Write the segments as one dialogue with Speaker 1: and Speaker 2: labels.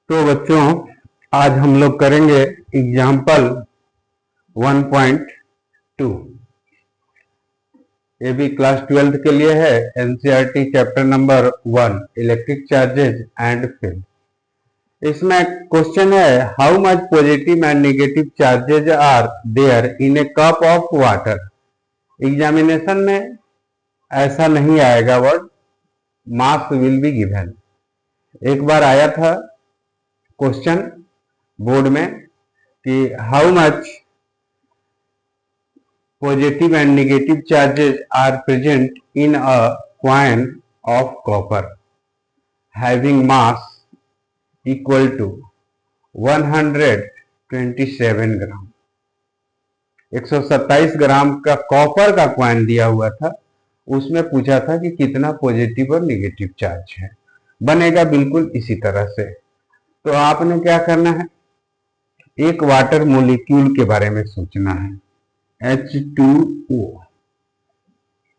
Speaker 1: तो बच्चों आज हम लोग करेंगे एग्जाम्पल 1.2। ये भी क्लास 12th के लिए है। NCERT chapter number 1 electric charges and field. इसमें क्वेश्चन है how much positive and negative charges are there in a cup of water. Examination में ऐसा नहीं आएगा word, marks will be given. एक बार आया था क्वेश्चन बोर्ड में कि how much positive and negative charges are present in a coin of copper having mass equal to 127 ग्राम। 127 ग्राम का कॉपर का कॉइन दिया हुआ था, उसमें पूछा था कि कितना पॉजिटिव और नेगेटिव चार्ज है। बनेगा बिल्कुल इसी तरह से। तो आपने क्या करना है, एक वाटर मोलिक्यूल के बारे में सोचना है, H2O.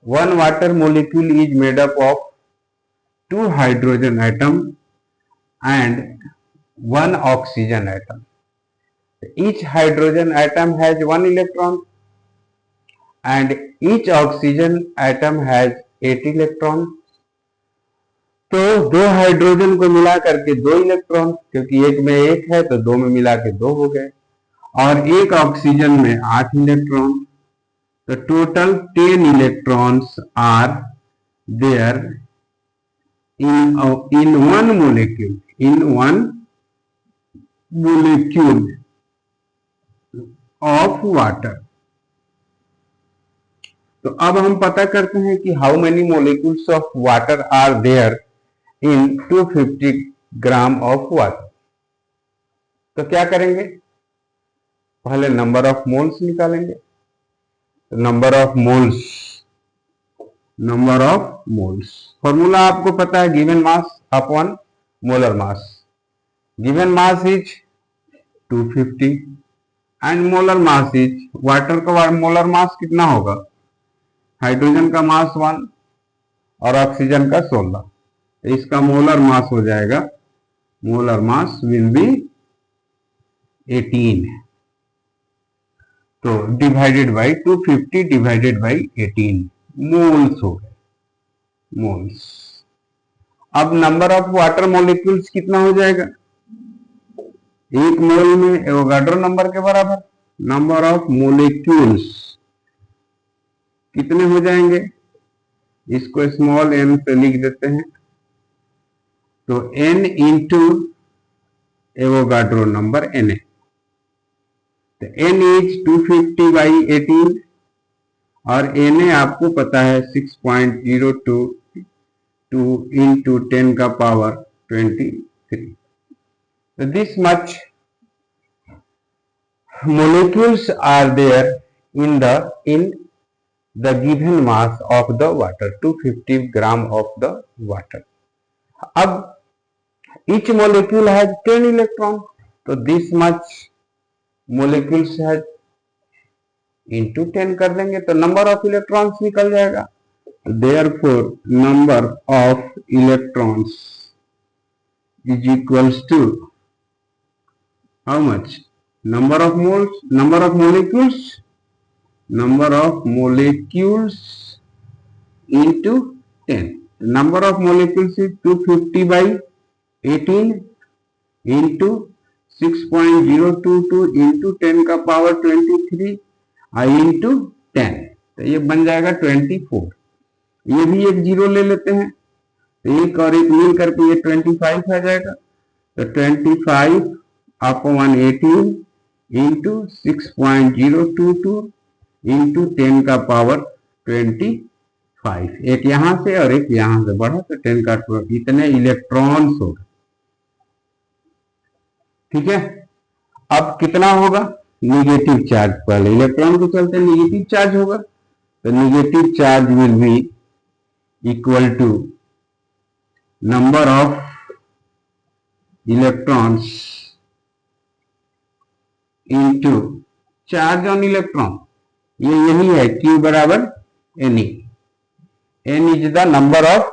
Speaker 1: One water molecule is made up of two hydrogen atom and one oxygen atom. Each hydrogen atom has one electron and each oxygen atom has 8 electrons. तो दो हाइड्रोजन को मिला करके 2 इलेक्ट्रॉन, क्योंकि एक में एक है तो दो में मिला के 2 हो गए, और एक ऑक्सीजन में 8 इलेक्ट्रॉन। तो total 10 electrons are there in one molecule of water। तो अब हम पता करते हैं कि how many molecules of water are there in 250 gram of water. तो क्या करेंगे, पहले नंबर ऑफ मोल्स निकालेंगे। नंबर ऑफ मोल्स फॉर्मूला आपको पता है, given mass upon molar mass. Given mass is 250 and molar mass is, water का molar mass कितना होगा, हाइड्रोजन का मास 1 और ऑक्सीजन का 16, तो इसका मोलर मास हो जाएगा, मोलर मास विल बी 18। तो divided by 250 divided by 18 moles हो गए, मोल्स। अब नंबर ऑफ वाटर मॉलिक्यूल्स कितना हो जाएगा, एक मोल में एवोगाड्रो नंबर के बराबर। नंबर ऑफ मॉलिक्यूल्स कितने हो जाएंगे, इसको स्मॉल n से लिख देते हैं। तो n into Avogadro number Na, तो n इज 250 बाई 18 और Na आपको पता है 6.022 इंटू 10 का पावर 23। तो this much molecules are there in the given mass of the water, 250 gram of the water. अब each molecule has 10 electron, तो this much molecules has into 10 कर देंगे तो नंबर ऑफ इलेक्ट्रॉन्स निकल जाएगा। Therefore number of electrons is equals to how much, number of moles, number of molecules into 10। number of molecules is 250 by 18 into 6.022 into 10 का power 23 into 10, तो ये बन जाएगा 24। ये भी एक जीरो ले लेते हैं, तो एक और एक मिल करके ये 25 आ जाएगा। तो 25 अपॉन 18 इंटू 6.022 इंटू 10 का पावर 25, एक यहां से और एक यहां से बढ़ा तो 10 का 12, इतने इलेक्ट्रॉन्स होगा। ठीक है, अब कितना होगा, निगेटिव चार्ज, पहले इलेक्ट्रॉन के चलते निगेटिव चार्ज होगा, तो negative charge will be equal to number of electrons into charge on electron, ये यही है Q बराबर Ne। N is the number of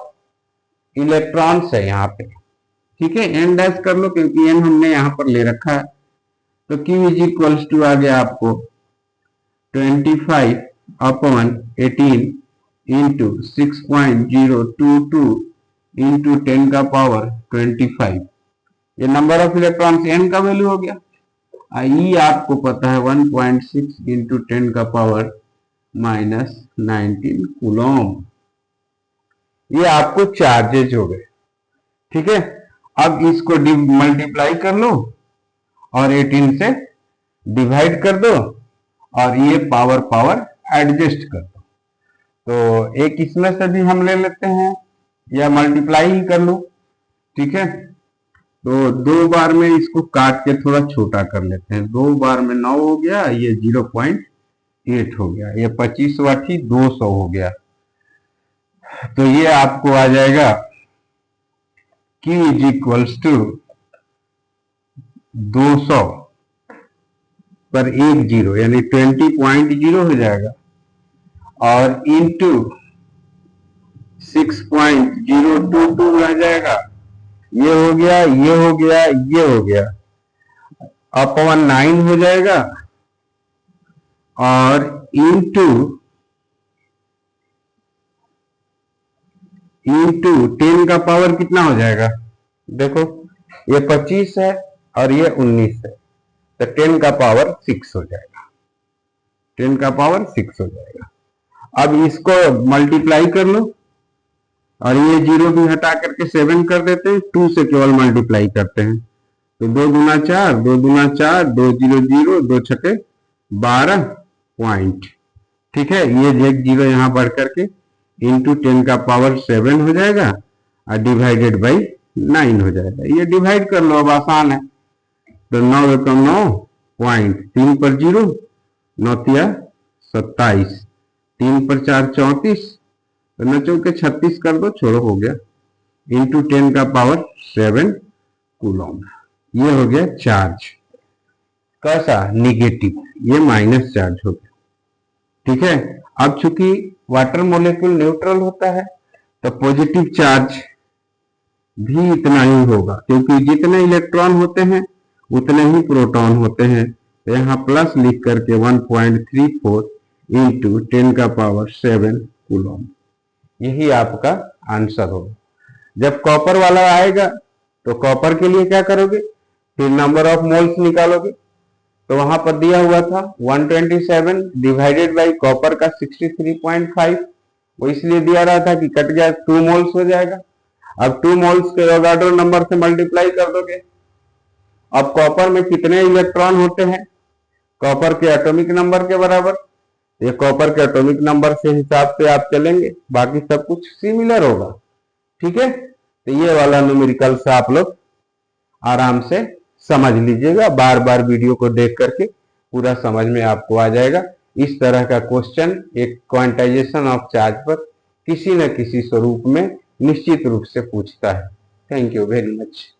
Speaker 1: electrons है यहाँ पे। ठीक है, n डैश कर लो क्योंकि n हमने यहाँ पर ले रखा है। तो Q इज इक्वल्स टू आ गया आपको 25/18 इंटू 6.022 इंटू 10 का पावर 25। ये नंबर ऑफ इलेक्ट्रॉन्स n का वैल्यू हो गया। ई आपको पता है 1.6 इंटू 10 का पावर -19 कूलम। ये आपको चार्जेज हो गए। ठीक है, अब इसको मल्टीप्लाई कर लो और 18 से डिवाइड कर दो और ये पावर पावर एडजस्ट कर दो। तो एक इसमें से भी हम ले लेते हैं या मल्टीप्लाई ही कर लो। ठीक है, तो 2 बार में इसको काट के थोड़ा छोटा कर लेते हैं। 2 बार में 9 हो गया, ये 0.8 हो गया, ये 25 वाटी 200 हो गया। तो ये आपको आ जाएगा Q इज इक्वल्स टू 200 पर 1 जीरो यानी 20.0 हो जाएगा और इंटू 6.022 रह जाएगा। ये हो गया, ये हो गया, ये हो गया, अपॉन 9 हो जाएगा और इंटू 10 का पावर कितना हो जाएगा? देखो ये 25 है और ये 19 है, तो 10 का पावर 6 हो जाएगा। 10 का पावर 6 हो जाएगा। अब इसको मल्टीप्लाई कर लो और ये 0 भी हटा करके 7 कर देते हैं। 2 से केवल मल्टीप्लाई करते हैं तो 2 दूना 4, 2 दूना 4, 2 0 0, 2 छके 12 पॉइंट। ठीक है, ये एक 0 यहां बढ़ करके इंटू 10 का पावर 7 हो जाएगा और डिवाइडेड बाई 9 हो जाएगा। ये डिवाइड कर लो, अब आसान है। तो 9 एकम 9 पॉइंट, 3 पर 0, 9 तिया 27, 3 पर 4 34, तो 9 चौके 36 कर दो, छोड़ो हो गया, इंटू 10 का पावर 7 कूलम। ये हो गया चार्ज कैसा? निगेटिव। ये माइनस चार्ज हो गया। ठीक है, अब चूंकि वाटर मॉलिक्यूल न्यूट्रल होता है तो पॉजिटिव चार्ज भी इतना ही होगा, क्योंकि जितने इलेक्ट्रॉन होते हैं उतने ही प्रोटॉन होते हैं। तो यहाँ प्लस लिख करके 1.34 इंटू 10 का पावर 7 कूलम, यही आपका आंसर होगा। जब कॉपर वाला आएगा तो कॉपर के लिए क्या करोगे? फिर नंबर ऑफ मोल्स निकालोगे। तो वहां पर दिया हुआ था 127 डिवाइडेड बाई कॉपर का 63.5, वो इसलिए दिया रहा था कि कट गया 2 मोल्स हो जाएगा। अब 2 मोल्स के एवोगाड्रो नंबर से मल्टीप्लाई कर दोगे। अब कॉपर में कितने इलेक्ट्रॉन होते हैं? कॉपर के एटॉमिक नंबर के बराबर। ये कॉपर के एटॉमिक नंबर से हिसाब से आप चलेंगे, बाकी सब कुछ सिमिलर होगा। ठीक है, तो ये वाला न्यूमेरिकल से आप लोग आराम से समझ लीजिएगा। बार बार वीडियो को देख करके पूरा समझ में आपको आ जाएगा। इस तरह का क्वेश्चन एक क्वांटाइजेशन ऑफ चार्ज पर किसी न किसी स्वरूप में निश्चित रूप से पूछता है। Thank you very much.